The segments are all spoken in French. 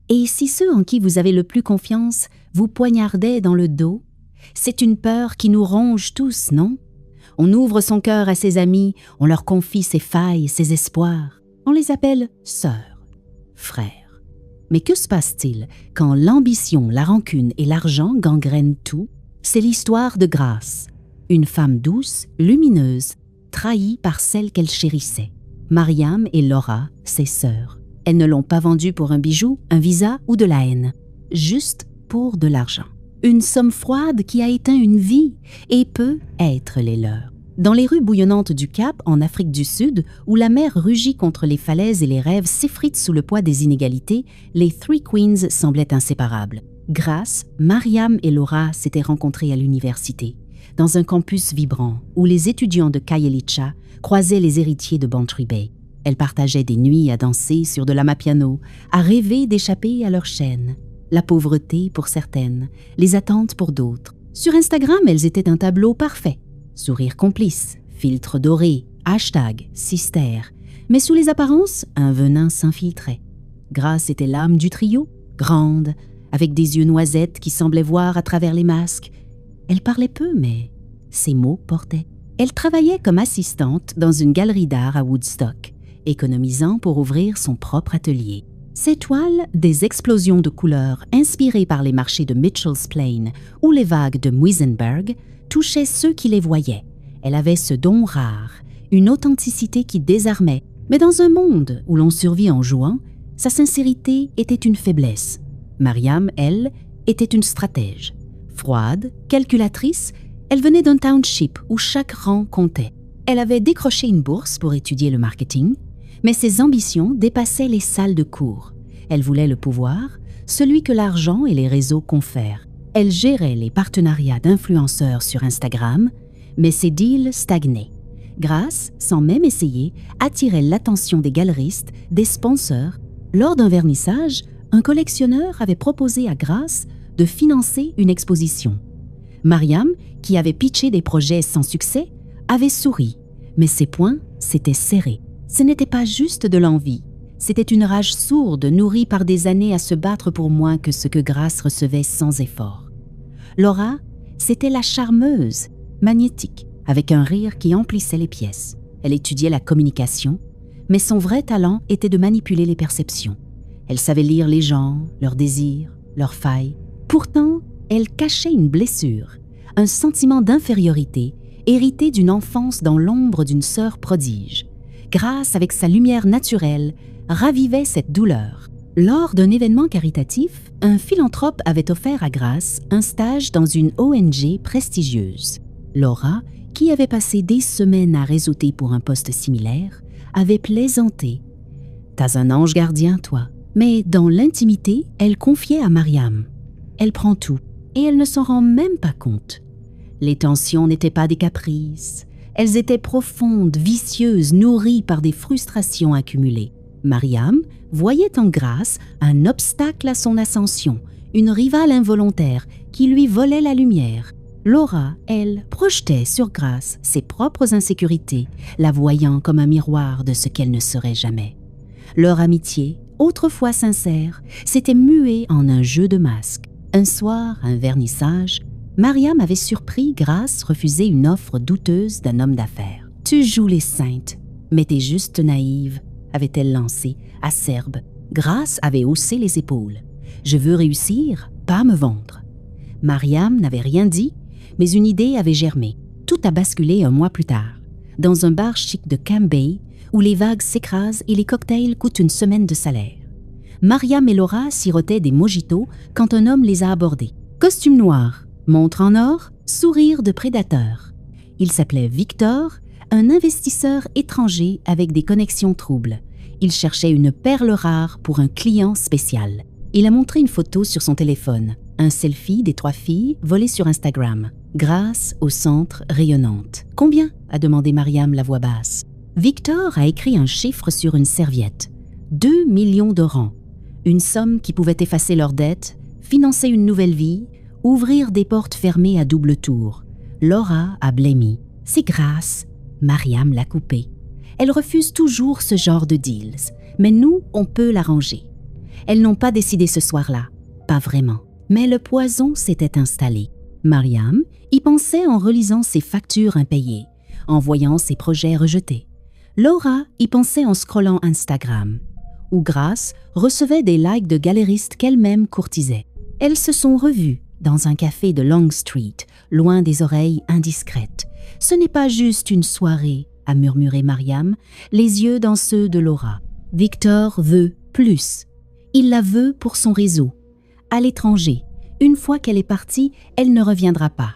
Et si ceux en qui vous avez le plus confiance vous poignardaient dans le dos, c'est une peur qui nous ronge tous, non? On ouvre son cœur à ses amis, on leur confie ses failles, ses espoirs. On les appelle sœurs, frères. Mais que se passe-t-il quand l'ambition, la rancune et l'argent gangrènent tout? C'est l'histoire de Grace, une femme douce, lumineuse, trahie par celle qu'elle chérissait. Mariam et Laura, ses sœurs. Elles ne l'ont pas vendue pour un bijou, un visa ou de la haine, juste pour de l'argent. Une somme froide qui a éteint une vie et peut être les leurs. Dans les rues bouillonnantes du Cap, en Afrique du Sud, où la mer rugit contre les falaises et les rêves s'effritent sous le poids des inégalités, les Three Queens semblaient inséparables. Grace, Mariam et Laura s'étaient rencontrées à l'université, dans un campus vibrant où les étudiants de Khayelitsha croisaient les héritiers de Bantry Bay. Elles partageaient des nuits à danser sur de l'amapiano, à rêver d'échapper à leur chaîne. La pauvreté pour certaines, les attentes pour d'autres. Sur Instagram, elles étaient un tableau parfait. Sourire complice, filtre doré, hashtag, sister. Mais sous les apparences, un venin s'infiltrait. Grace était l'âme du trio, grande, avec des yeux noisettes qui semblaient voir à travers les masques. Elle parlait peu, mais ses mots portaient. Elle travaillait comme assistante dans une galerie d'art à Woodstock, économisant pour ouvrir son propre atelier. Ses toiles, des explosions de couleurs inspirées par les marchés de Mitchell's Plain ou les vagues de Muizenberg, touchaient ceux qui les voyaient. Elle avait ce don rare, une authenticité qui désarmait. Mais dans un monde où l'on survit en jouant, sa sincérité était une faiblesse. Mariam, elle, était une stratège. Froide, calculatrice, elle venait d'un township où chaque rang comptait. Elle avait décroché une bourse pour étudier le marketing, mais ses ambitions dépassaient les salles de cours. Elle voulait le pouvoir, celui que l'argent et les réseaux confèrent. Elle gérait les partenariats d'influenceurs sur Instagram, mais ses deals stagnaient. Grace, sans même essayer, attirait l'attention des galeristes, des sponsors. Lors d'un vernissage, un collectionneur avait proposé à Grace de financer une exposition. Mariam, qui avait pitché des projets sans succès, avait souri, mais ses poings s'étaient serrés. Ce n'était pas juste de l'envie, c'était une rage sourde nourrie par des années à se battre pour moins que ce que Grace recevait sans effort. Laura, c'était la charmeuse, magnétique, avec un rire qui emplissait les pièces. Elle étudiait la communication, mais son vrai talent était de manipuler les perceptions. Elle savait lire les gens, leurs désirs, leurs failles. Pourtant, elle cachait une blessure, un sentiment d'infériorité hérité d'une enfance dans l'ombre d'une sœur prodige. Grace, avec sa lumière naturelle, ravivait cette douleur. Lors d'un événement caritatif, un philanthrope avait offert à Grace un stage dans une ONG prestigieuse. Laura, qui avait passé des semaines à réseauter pour un poste similaire, avait plaisanté. « T'as un ange gardien, toi. » Mais dans l'intimité, elle confiait à Mariam. Elle prend tout, et elle ne s'en rend même pas compte. Les tensions n'étaient pas des caprices. Elles étaient profondes, vicieuses, nourries par des frustrations accumulées. Mariam voyait en Grace un obstacle à son ascension, une rivale involontaire qui lui volait la lumière. Laura, elle, projetait sur Grace ses propres insécurités, la voyant comme un miroir de ce qu'elle ne serait jamais. Leur amitié, autrefois sincère, s'était muée en un jeu de masques. Un soir, un vernissage, Mariam avait surpris Grace refuser une offre douteuse d'un homme d'affaires. « Tu joues les saintes, mais t'es juste naïve », avait-elle lancé, acerbe. Grace avait haussé les épaules. « Je veux réussir, pas me vendre ». Mariam n'avait rien dit, mais une idée avait germé. Tout a basculé un mois plus tard, dans un bar chic de Camp Bay, où les vagues s'écrasent et les cocktails coûtent une semaine de salaire. Mariam et Laura sirotaient des mojitos quand un homme les a abordés. Costume noir, montre en or, sourire de prédateur. Il s'appelait Victor, un investisseur étranger avec des connexions troubles. Il cherchait une perle rare pour un client spécial. Il a montré une photo sur son téléphone, un selfie des 3 filles volées sur Instagram. Grace au centre, rayonnante. « Combien ?» a demandé Mariam la voix basse. Victor a écrit un chiffre sur une serviette. 2 millions de rangs. Une somme qui pouvait effacer leurs dettes, financer une nouvelle vie, ouvrir des portes fermées à double tour. Laura a blêmi. C'est Grace. Mariam l'a coupé. Elle refuse toujours ce genre de deals, mais nous, on peut l'arranger. Elles n'ont pas décidé ce soir-là, pas vraiment. Mais le poison s'était installé. Mariam y pensait en relisant ses factures impayées, en voyant ses projets rejetés. Laura y pensait en scrollant Instagram, où Grace recevait des likes de galéristes qu'elle-même courtisait. Elles se sont revues dans un café de Long Street, loin des oreilles indiscrètes. Ce n'est pas juste une soirée, a murmuré Mariam, les yeux dans ceux de Laura. Victor veut plus. Il la veut pour son réseau. À l'étranger, une fois qu'elle est partie, elle ne reviendra pas.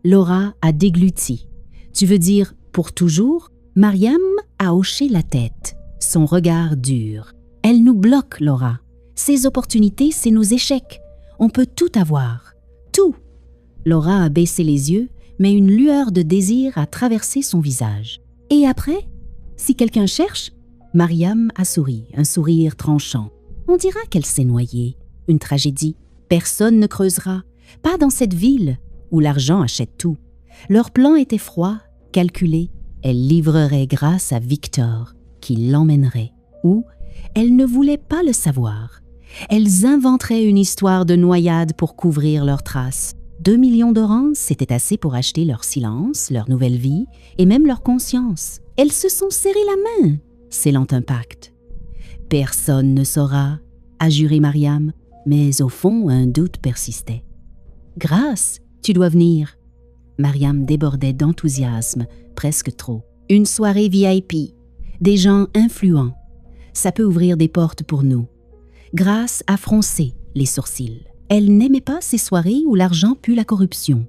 Laura a dégluti. Tu veux dire pour toujours? Mariam a hoché la tête, son regard dur. Elle nous bloque, Laura. Ces opportunités, c'est nos échecs. On peut tout avoir. Tout. Laura a baissé les yeux, mais une lueur de désir a traversé son visage. Et après? Si quelqu'un cherche? Mariam a souri, un sourire tranchant. On dira qu'elle s'est noyée. Une tragédie. Personne ne creusera. Pas dans cette ville où l'argent achète tout. Leur plan était froid, calculé. Elle livrerait Grace à Victor, qui l'emmènerait. Ou elles ne voulaient pas le savoir. Elles inventeraient une histoire de noyade pour couvrir leurs traces. 2 millions d'oranges, c'était assez pour acheter leur silence, leur nouvelle vie et même leur conscience. Elles se sont serrées la main, scellant un pacte. Personne ne saura, a juré Mariam, mais au fond, un doute persistait. Grace, tu dois venir. Mariam débordait d'enthousiasme, presque trop. Une soirée VIP, des gens influents. Ça peut ouvrir des portes pour nous. Grace a froncé les sourcils. Elle n'aimait pas ces soirées où l'argent pue la corruption,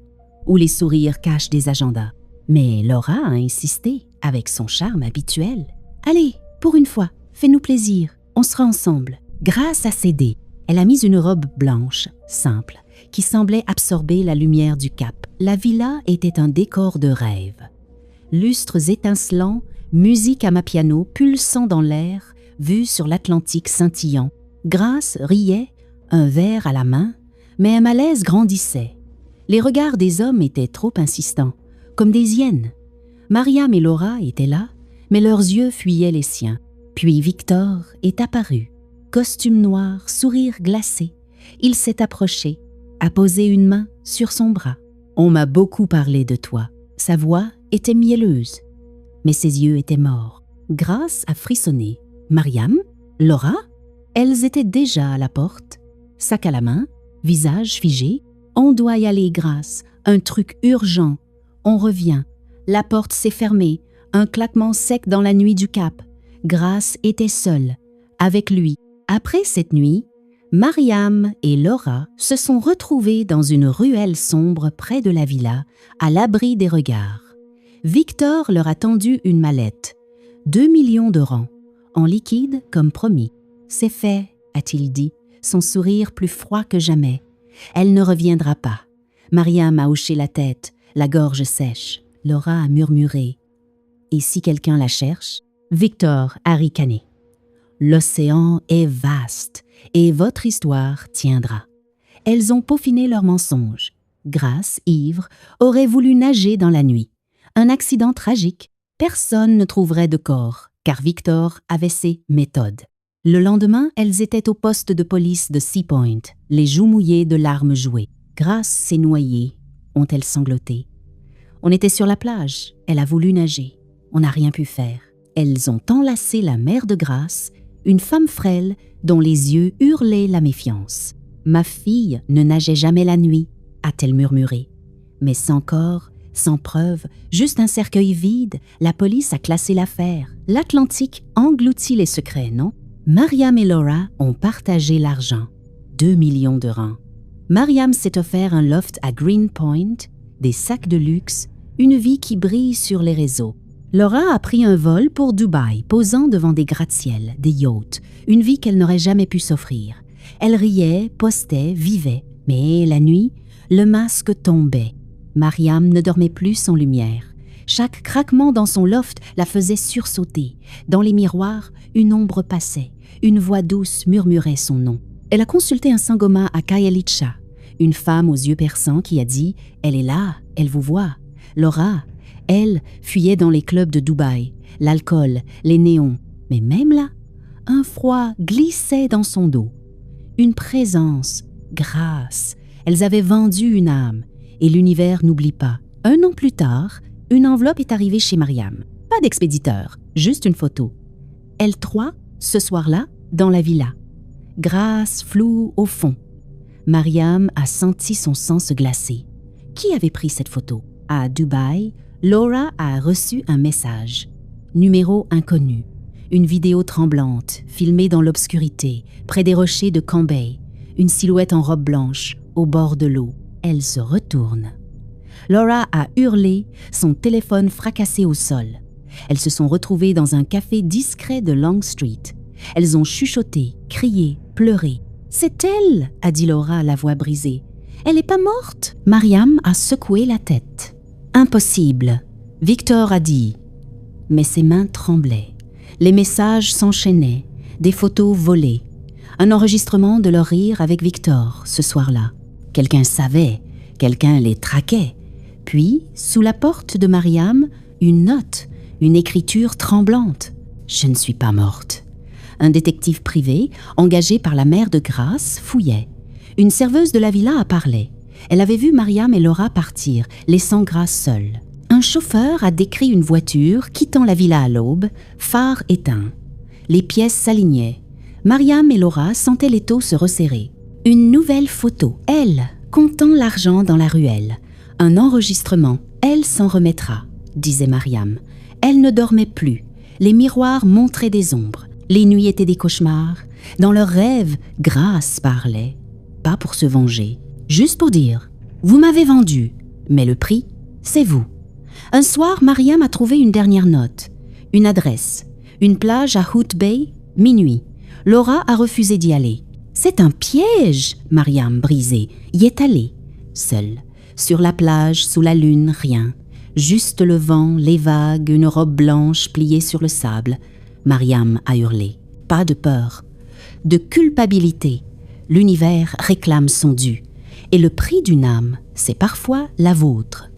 où les sourires cachent des agendas. Mais Laura a insisté, avec son charme habituel. « Allez, pour une fois, fais-nous plaisir, on sera ensemble. » Grace a cédé. Elle a mis une robe blanche, simple, qui semblait absorber la lumière du cap. La villa était un décor de rêve. Lustres étincelants, musique à piano pulsant dans l'air, vue sur l'Atlantique scintillant. Grace riait, un verre à la main, mais un malaise grandissait. Les regards des hommes étaient trop insistants, comme des hyènes. Mariam et Laura étaient là, mais leurs yeux fuyaient les siens. Puis Victor est apparu, costume noir, sourire glacé. Il s'est approché, a posé une main sur son bras. « On m'a beaucoup parlé de toi. » Sa voix était mielleuse, mais ses yeux étaient morts. Grace a frissonné. Mariam? Laura? Elles étaient déjà à la porte, sac à la main, visage figé. « On doit y aller, Grace. Un truc urgent. On revient. » La porte s'est fermée, un claquement sec dans la nuit du Cap. Grace était seule, avec lui. Après cette nuit, Mariam et Laura se sont retrouvées dans une ruelle sombre près de la villa, à l'abri des regards. Victor leur a tendu une mallette. 2 millions de rangs, en liquide comme promis. « C'est fait », a-t-il dit, son sourire plus froid que jamais. « Elle ne reviendra pas. » Mariam a hoché la tête, la gorge sèche. Laura a murmuré. « Et si quelqu'un la cherche ?» Victor a ricané. « L'océan est vaste et votre histoire tiendra. » Elles ont peaufiné leur mensonge. Grace, ivre, aurait voulu nager dans la nuit. Un accident tragique. Personne ne trouverait de corps, car Victor avait ses méthodes. Le lendemain, elles étaient au poste de police de Sea Point, les joues mouillées de larmes jouées. Grace s'est noyée, ont-elles sangloté. On était sur la plage, elle a voulu nager. On n'a rien pu faire. Elles ont enlacé la mère de Grace, une femme frêle dont les yeux hurlaient la méfiance. « Ma fille ne nageait jamais la nuit », a-t-elle murmuré. Mais sans corps, sans preuve, juste un cercueil vide, la police a classé l'affaire. L'Atlantique engloutit les secrets, non? Mariam et Laura ont partagé l'argent. 2 millions de rangs. Mariam s'est offert un loft à Greenpoint, des sacs de luxe, une vie qui brille sur les réseaux. Laura a pris un vol pour Dubaï, posant devant des gratte-ciel, des yachts, une vie qu'elle n'aurait jamais pu s'offrir. Elle riait, postait, vivait. Mais la nuit, le masque tombait. Mariam ne dormait plus sans lumière. Chaque craquement dans son loft la faisait sursauter. Dans les miroirs, une ombre passait. Une voix douce murmurait son nom. Elle a consulté un sangoma à Khayelitsha, une femme aux yeux perçants qui a dit « Elle est là, elle vous voit ». Laura, elle, fuyait dans les clubs de Dubaï, l'alcool, les néons. Mais même là, un froid glissait dans son dos. une présence, grâce. Elles avaient vendu une âme. Et l'univers n'oublie pas. 1 an plus tard, une enveloppe est arrivée chez Mariam. Pas d'expéditeur, juste une photo. Elles 3, ce soir-là, dans la villa. Grâce floue au fond. Mariam a senti son sang se glacer. Qui avait pris cette photo? À Dubaï, Laura a reçu un message. Numéro inconnu. Une vidéo tremblante, filmée dans l'obscurité, près des rochers de Cambay. Une silhouette en robe blanche, au bord de l'eau. Elle se retourne. Laura a hurlé, son téléphone fracassé au sol. Elles se sont retrouvées dans un café discret de Long Street. Elles ont chuchoté, crié, pleuré. « C'est elle !» a dit Laura, la voix brisée. « Elle n'est pas morte ?» Mariam a secoué la tête. « Impossible !» Victor a dit. Mais ses mains tremblaient. Les messages s'enchaînaient, des photos volées. Un enregistrement de leur rire avec Victor, ce soir-là. Quelqu'un savait, quelqu'un les traquait. Puis, sous la porte de Mariam, une note, une écriture tremblante. « Je ne suis pas morte ». Un détective privé, engagé par la mère de Grâce, fouillait. Une serveuse de la villa a parlé. Elle avait vu Mariam et Laura partir, laissant Grâce seule. Un chauffeur a décrit une voiture quittant la villa à l'aube, phare éteint. Les pièces s'alignaient. Mariam et Laura sentaient l'étau se resserrer. Une nouvelle photo, elle, comptant l'argent dans la ruelle. Un enregistrement, elle s'en remettra, disait Mariam. Elle ne dormait plus. Les miroirs montraient des ombres. Les nuits étaient des cauchemars. Dans leurs rêves, Grâce parlait. Pas pour se venger, juste pour dire « Vous m'avez vendu, mais le prix, c'est vous ». Un soir, Mariam a trouvé une dernière note. Une adresse. Une plage à Hoot Bay, minuit. Laura a refusé d'y aller. « C'est un piège !» Mariam, brisée, y est allée. Seule. Sur la plage, sous la lune, rien. Juste le vent, les vagues, une robe blanche pliée sur le sable. Mariam a hurlé. Pas de peur. De culpabilité. L'univers réclame son dû. Et le prix d'une âme, c'est parfois la vôtre.